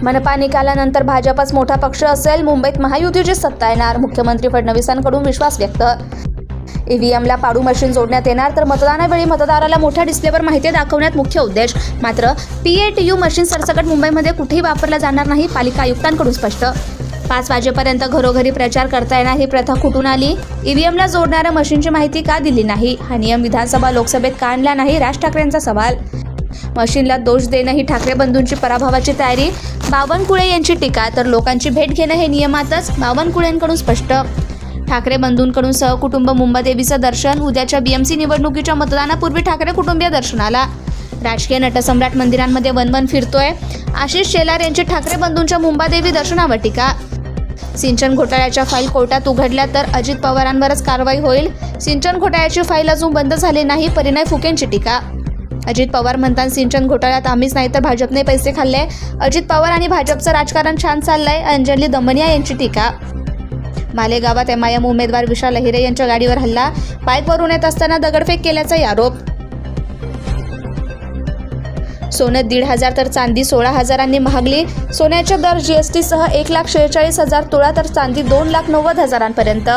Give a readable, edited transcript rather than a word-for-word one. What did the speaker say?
मनपा निकालानंतर भाजपच मोठा पक्ष असेल, मुंबईत महायुतीची सत्ता येणार, मुख्यमंत्री फडणवीसांकडून विश्वास व्यक्त. ईव्हीएमला पाडू मशीन जोडण्यात येणार, तर मतदानावेळी मतदाराला मोठ्या डिस्प्लेवर माहिती दाखवण्यात मुख्य उद्देश. मात्र PATU मशीन सरसकट मुंबईमध्ये कुठेही वापरला जाणार नाही, पालिका आयुक्तांकडून स्पष्ट. 5 वाजेपर्यंत घरोघरी प्रचार करता येणार, ही प्रथा कुठून आली? ईव्हीएमला जोडणाऱ्या मशीनची माहिती का दिली नाही? हा नियम विधानसभा लोकसभेत का आणला नाही? राज ठाकरेंचा सवाल. मशीनला दोष देणं ही ठाकरे बंधूंची पराभवाची तयारी, बावनकुळे यांची टीका. तर लोकांची भेट घेणं हे नियमातच, बावनकुळेंकडून स्पष्ट. ठाकरे बंधूंकडून सहकुटुंब मुंबादेवीचं दर्शन. उद्याच्या BMC निवडणुकीच्या मतदानापूर्वी ठाकरे कुटुंबीय दर्शनाला. राजकीय नटसम्राट मंदिरांमध्ये वनवन फिरतोय. आशिष शेलार यांची ठाकरे बंधूंच्या मुंबादेवी दर्शनावर टीका. सिंचन घोटाळ्याच्या फाईल कोर्टात उघडल्या तर अजित पवारांवरच कारवाई होईल. सिंचन घोटाळ्याची फाईल अजून बंद झाली नाही, परिणय फुकेंची टीका. अजित पवार म्हणतात सिंचन घोटाळ्यात आम्हीच नाही तर भाजपने पैसे खाल्ले. अजित पवार आणि भाजपचं राजकारण छान चाललंय, अंजली दमनिया यांची टीका. मालेगावात MIM उमेदवार विशाल अहिरे यांच्या गाडीवर हल्ला, बाईकवरून येत असताना दगडफेक केल्याचा आरोप. सोनं 1,500 तर चांदी 16,000 महागली. सोन्याचे दर GST सह 1,46,000 तोळा, तर चांदी 2,90,000 पर्यंत.